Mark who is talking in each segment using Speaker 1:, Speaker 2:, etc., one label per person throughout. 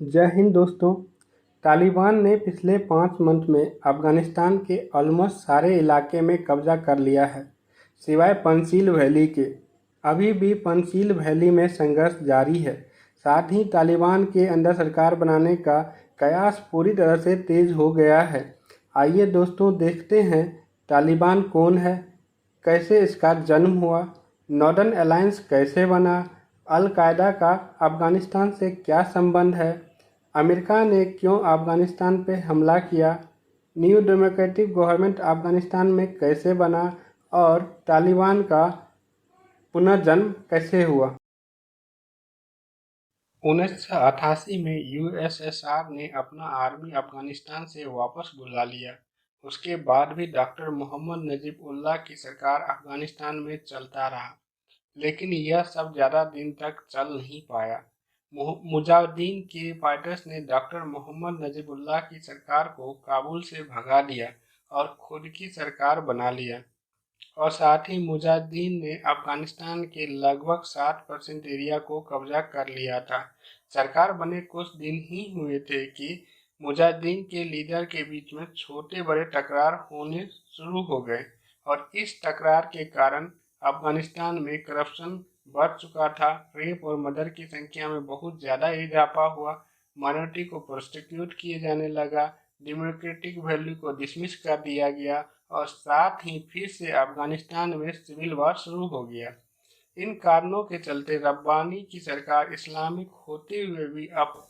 Speaker 1: जय हिंद दोस्तों। तालिबान ने पिछले 5 मंथ में अफगानिस्तान के ऑलमोस्ट सारे इलाके में कब्जा कर लिया है, सिवाय पंजशील वैली के। अभी भी पंजशील वैली में संघर्ष जारी है। साथ ही तालिबान के अंदर सरकार बनाने का कयास पूरी तरह से तेज हो गया है। आइए दोस्तों, देखते हैं तालिबान कौन है, कैसे इसका जन्म हुआ, नॉर्दर्न अलायंस कैसे बना, अल-कायदा का अफगानिस्तान से क्या संबंध है, अमेरिका ने क्यों अफगानिस्तान पर हमला किया, न्यू डेमोक्रेटिक गवर्नमेंट अफगानिस्तान में कैसे बना और तालिबान का पुनर्जन्म कैसे हुआ। 1988 में यूएसएसआर ने अपना आर्मी अफगानिस्तान से वापस बुला लिया। उसके बाद भी डॉक्टर मोहम्मद नजीबुल्लाह की सरकार अफगानिस्तान में चलता रहा, लेकिन यह सब ज़्यादा दिन तक चल नहीं पाया। मुजाहिदीन के फाइटर्स ने डॉक्टर मोहम्मद नजीबुल्लाह की सरकार को काबुल से भगा दिया और खुद की सरकार बना लिया। और साथ ही मुजाहिदीन ने अफगानिस्तान के लगभग 60% एरिया को कब्जा कर लिया था। सरकार बने कुछ दिन ही हुए थे कि मुजाहिदीन के लीडर के बीच में छोटे बड़े टकरार होने शुरू हो गए, और इस टकरार के कारण अफगानिस्तान में करप्शन बढ़ चुका था। रेप और मर्डर की संख्या में बहुत ज़्यादा इजाफा हुआ, माइनॉरिटी को प्रोस्टिट्यूट किए जाने लगा, डेमोक्रेटिक वैल्यू को डिसमिस कर दिया गया, और साथ ही फिर से अफगानिस्तान में सिविल वार शुरू हो गया। इन कारणों के चलते रब्बानी की सरकार इस्लामिक होते हुए भी अब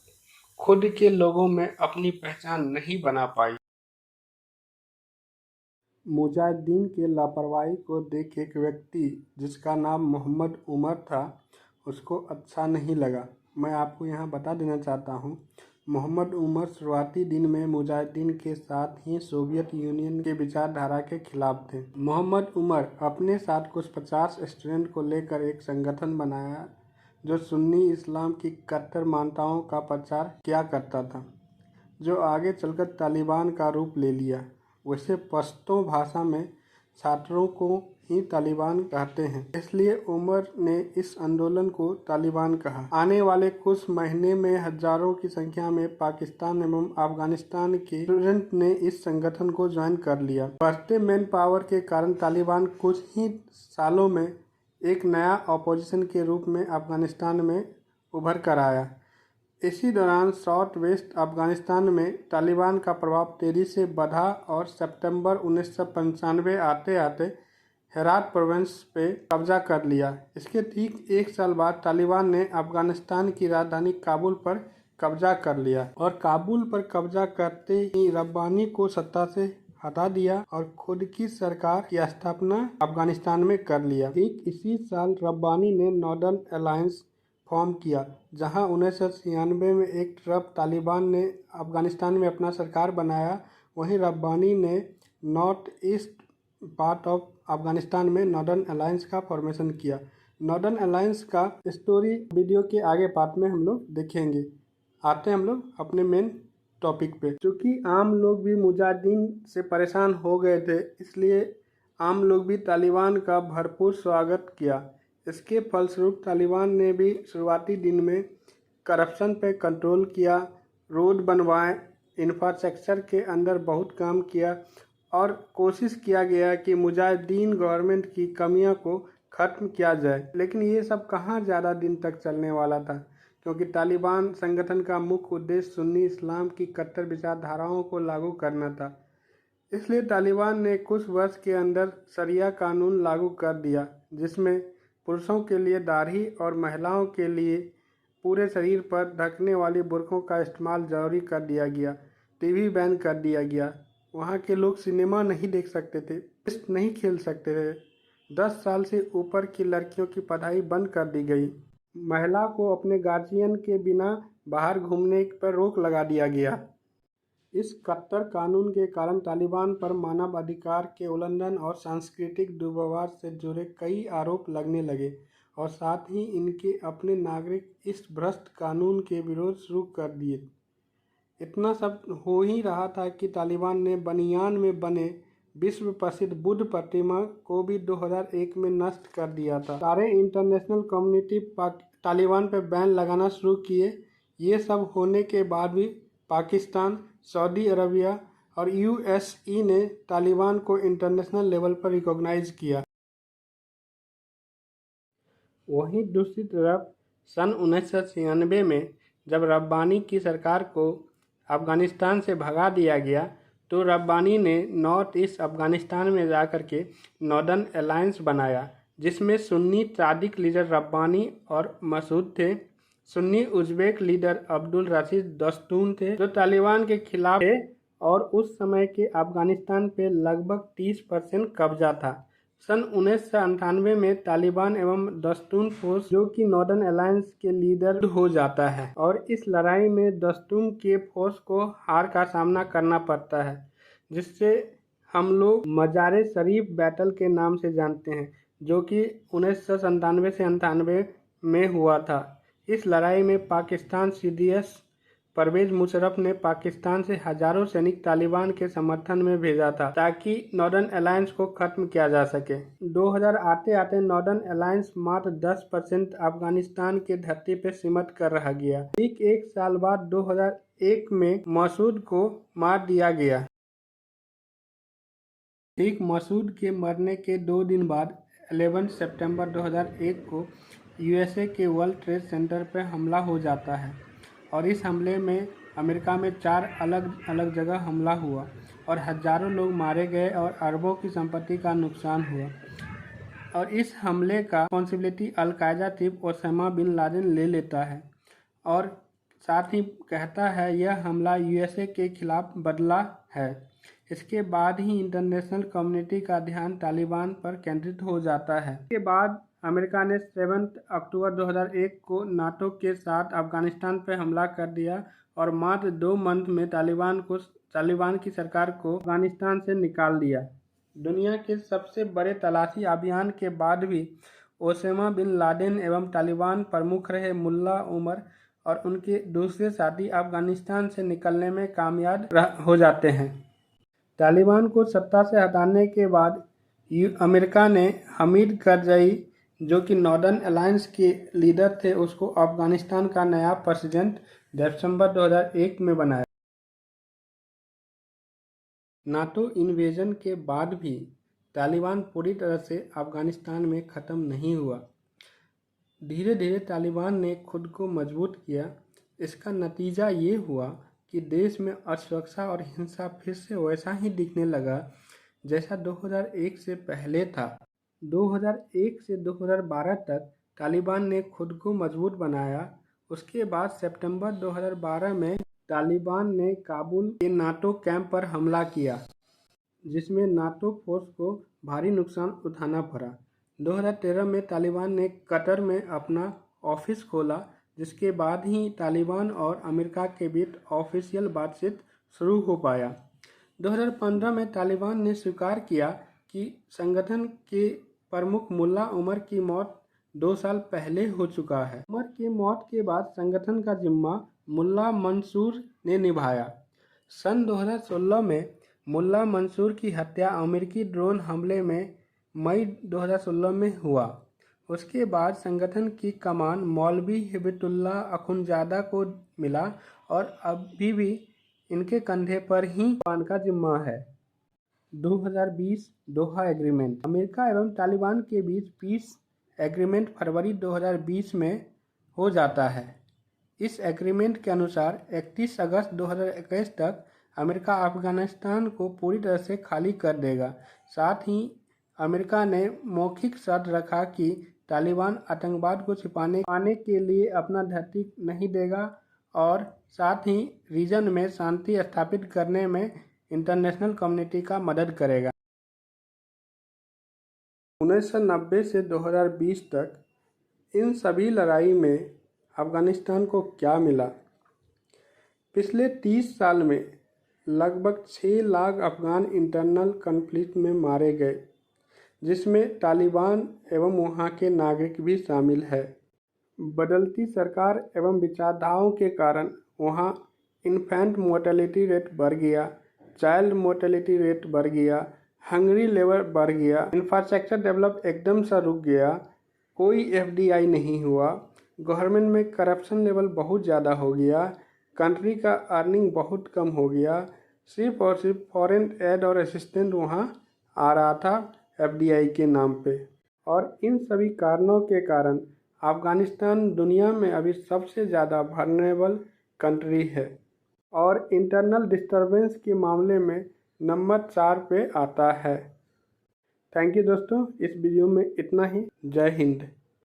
Speaker 1: खुद के लोगों में अपनी पहचान नहीं बना पाई। मुजाहिदीन की लापरवाही को देख एक व्यक्ति जिसका नाम मोहम्मद उमर था, उसको अच्छा नहीं लगा। मैं आपको यहाँ बता देना चाहता हूँ, मोहम्मद उमर शुरुआती दिन में मुजाहिदीन के साथ ही सोवियत यूनियन के विचारधारा के खिलाफ थे। मोहम्मद उमर अपने साथ कुछ 50 स्टूडेंट को लेकर एक संगठन बनाया जो सुन्नी इस्लाम की कट्टर मान्यताओं का प्रचार किया करता था, जो आगे चलकर तालिबान का रूप ले लिया। वैसे पश्तो भाषा में छात्रों को ही तालिबान कहते हैं, इसलिए उमर ने इस आंदोलन को तालिबान कहा। आने वाले कुछ महीने में हजारों की संख्या में पाकिस्तान एवं अफगानिस्तान के स्टूडेंट ने इस संगठन को ज्वाइन कर लिया। बढ़ते मैन पावर के कारण तालिबान कुछ ही सालों में एक नया ऑपोजिशन के रूप में अफगानिस्तान में उभर कर आया। इसी दौरान साउथ वेस्ट अफगानिस्तान में तालिबान का प्रभाव तेजी से बढ़ा और सितंबर 1995 आते आते हेरात प्रोविंस पे कब्जा कर लिया। इसके ठीक एक साल बाद तालिबान ने अफगानिस्तान की राजधानी काबुल पर कब्जा कर लिया, और काबुल पर कब्जा करते ही रब्बानी को सत्ता से हटा दिया और खुद की सरकार की स्थापना अफगानिस्तान में कर लिया। ठीक इसी साल रब्बानी ने नॉर्दर्न अलायंस फॉर्म किया, जहां 1996 में एक तरफ तालिबान ने अफगानिस्तान में अपना सरकार बनाया, वहीं रब्बानी ने north east part of Afghanistan में नॉर्दर्न अलायंस का फॉर्मेशन किया। नॉर्दर्न अलायंस का स्टोरी वीडियो के आगे पार्ट में हम लोग देखेंगे। आते हैं हम लोग अपने मेन टॉपिक पे। चूँकि आम लोग भी मुजाहिदीन से परेशान हो गए थे, इसलिए आम लोग भी तालिबान का भरपूर स्वागत किया। इसके फलस्वरूप तालिबान ने भी शुरुआती दिन में करप्शन पे कंट्रोल किया, रोड बनवाए, इंफ्रास्ट्रक्चर के अंदर बहुत काम किया, और कोशिश किया गया कि मुजाहिदीन गवर्नमेंट की कमियों को ख़त्म किया जाए। लेकिन ये सब कहाँ ज़्यादा दिन तक चलने वाला था, क्योंकि तालिबान संगठन का मुख्य उद्देश्य सुन्नी इस्लाम की कट्टर विचारधाराओं को लागू करना था। इसलिए तालिबान ने कुछ वर्ष के अंदर शरिया कानून लागू कर दिया, जिसमें पुरुषों के लिए दाढ़ी और महिलाओं के लिए पूरे शरीर पर ढकने वाली बुर्कों का इस्तेमाल जरूरी कर दिया गया। टीवी बैन कर दिया गया। वहाँ के लोग सिनेमा नहीं देख सकते थे, टेस्ट नहीं खेल सकते थे। 10 साल से ऊपर की लड़कियों की पढ़ाई बंद कर दी गई। महिला को अपने गार्जियन के बिना बाहर घूमने पर रोक लगा दिया गया। इस कट्टर कानून के कारण तालिबान पर मानवाधिकार के उल्लंघन और सांस्कृतिक दुर्व्यवहार से जुड़े कई आरोप लगने लगे, और साथ ही इनके अपने नागरिक इस भ्रष्ट कानून के विरोध शुरू कर दिए। इतना सब हो ही रहा था कि तालिबान ने बनियान में बने विश्व प्रसिद्ध बुद्ध प्रतिमा को भी 2001 में नष्ट कर दिया था। सारे इंटरनेशनल कम्युनिटी तालिबान पर बैन लगाना शुरू किए। ये सब होने के बाद भी पाकिस्तान, सऊदी अरबिया और यूएसई ने तालिबान को इंटरनेशनल लेवल पर रिकॉग्नाइज किया। वहीं दूसरी तरफ सन 1996 में जब रब्बानी की सरकार को अफ़गानिस्तान से भगा दिया गया तो रब्बानी ने नॉर्थ ईस्ट अफ़गानिस्तान में जाकर के नॉर्दर्न अलायंस बनाया, जिसमें सुन्नी सादिक लीडर रब्बानी और मसूद थे। सुन्नी उज़्बेक लीडर अब्दुल रशीद दस्तून थे जो तालिबान के खिलाफ थे और उस समय के अफ़गानिस्तान पे लगभग 30% कब्जा था। सन 1998 में तालिबान एवं दस्तून फोर्स जो कि नॉर्दर्न अलायंस के लीडर हो जाता है और इस लड़ाई में दस्तून के फोर्स को हार का सामना करना पड़ता है, जिससे हम लोग मज़ारे शरीफ बैटल के नाम से जानते हैं, जो कि 1997 से 98 में हुआ था। इस लड़ाई में पाकिस्तान सीडीएस परवेज मुशर्रफ ने पाकिस्तान से हजारों सैनिक तालिबान के समर्थन में भेजा था ताकि नॉर्दर्न अलायंस को खत्म किया जा सके। 2000 आते आते नॉर्दर्न अलायंस मात्र 10% अफगानिस्तान के धरती पर सिमट कर रह गया। ठीक एक साल बाद 2001 में मसूद को मार दिया गया। ठीक मसूद के मरने के 2 दिन बाद 11 सितंबर 2001 को यूएसए के वर्ल्ड ट्रेड सेंटर पर हमला हो जाता है और इस हमले में अमेरिका में 4 अलग अलग जगह हमला हुआ और हजारों लोग मारे गए और अरबों की संपत्ति का नुकसान हुआ। और इस हमले का responsibility Al Qaeda chief Osama bin Laden ले लेता है और साथ ही कहता है यह हमला यूएसए के खिलाफ बदला है। इसके बाद ही इंटरनेशनल कम्युनिटी का ध्यान तालिबान पर केंद्रित हो जाता है। इसके बाद अमेरिका ने 7 अक्टूबर 2001 को नाटो के साथ अफगानिस्तान पर हमला कर दिया और मात्र 2 मंथ में तालिबान की सरकार को अफगानिस्तान से निकाल दिया। दुनिया के सबसे बड़े तलाशी अभियान के बाद भी ओसामा बिन लादेन एवं तालिबान प्रमुख रहे मुल्ला उमर और उनके दूसरे साथी अफगानिस्तान से निकलने में कामयाब हो जाते हैं। तालिबान को सत्ता से हटाने के बाद अमेरिका ने हमीद करजई जो कि नॉर्दर्न अलायंस के लीडर थे उसको अफगानिस्तान का नया प्रेसिडेंट दिसंबर 2001 में बनाया। नाटो इन्वेजन के बाद भी तालिबान पूरी तरह से अफगानिस्तान में ख़त्म नहीं हुआ। धीरे धीरे तालिबान ने खुद को मजबूत किया। इसका नतीजा ये हुआ कि देश में असुरक्षा और हिंसा फिर से वैसा ही दिखने लगा जैसा 2001 से पहले था। 2001 से 2012 तक तालिबान ने खुद को मजबूत बनाया। उसके बाद सितंबर 2012 में तालिबान ने काबुल के नाटो कैंप पर हमला किया, जिसमें नाटो फोर्स को भारी नुकसान उठाना पड़ा। 2013 में तालिबान ने कतर में अपना ऑफिस खोला, जिसके बाद ही तालिबान और अमेरिका के बीच ऑफिशियल बातचीत शुरू हो पाया। 2015 में तालिबान ने स्वीकार किया कि संगठन के प्रमुख मुल्ला उमर की मौत 2 साल पहले हो चुका है। उमर की मौत के बाद संगठन का जिम्मा मुल्ला मंसूर ने निभाया। सन 2016 में मुल्ला मंसूर की हत्या अमेरिकी ड्रोन हमले में मई 2016 में हुआ। उसके बाद संगठन की कमान मौलवी हिबतुल्लाह अखुंजादा को मिला और अभी भी इनके कंधे पर ही तालिबान का जिम्मा है। 2020 दोहा एग्रीमेंट। अमेरिका एवं तालिबान के बीच पीस एग्रीमेंट फरवरी 2020 में हो जाता है। इस एग्रीमेंट के अनुसार 31 अगस्त 2021 तक अमेरिका अफगानिस्तान को पूरी तरह से खाली कर देगा। साथ ही अमेरिका ने मौखिक शर्त रखा कि तालिबान आतंकवाद को छिपाने के लिए अपना धरती नहीं देगा और साथ ही रीजन में शांति स्थापित करने में इंटरनेशनल कम्युनिटी का मदद करेगा। 1990 से 2020 तक इन सभी लड़ाई में अफगानिस्तान को क्या मिला? पिछले 30 साल में लगभग 6 लाख अफगान इंटरनल कन्फ्लिक्ट में मारे गए, जिसमें तालिबान एवं वहां के नागरिक भी शामिल है। बदलती सरकार एवं विचारधाराओं के कारण वहां इन्फेंट मोर्टेलिटी रेट बढ़ गया, चाइल्ड मोर्टेलिटी रेट बढ़ गया, हंगरी लेवल बढ़ गया, इंफ्रास्ट्रक्चर डेवलप एकदम से रुक गया, कोई एफडीआई नहीं हुआ, गवर्नमेंट में करप्शन लेवल बहुत ज़्यादा हो गया, कंट्री का अर्निंग बहुत कम हो गया। सिर्फ और सिर्फ फॉरेन एड और असिस्टेंट वहाँ आ रहा था FDI के नाम पे। और इन सभी कारणों के कारण अफ़गानिस्तान दुनिया में अभी सबसे ज़्यादा वल्नरेबल कंट्री है और इंटरनल डिस्टर्बेंस के मामले में नंबर 4 पे आता है। थैंक यू दोस्तों, इस वीडियो में इतना ही। जय हिंद।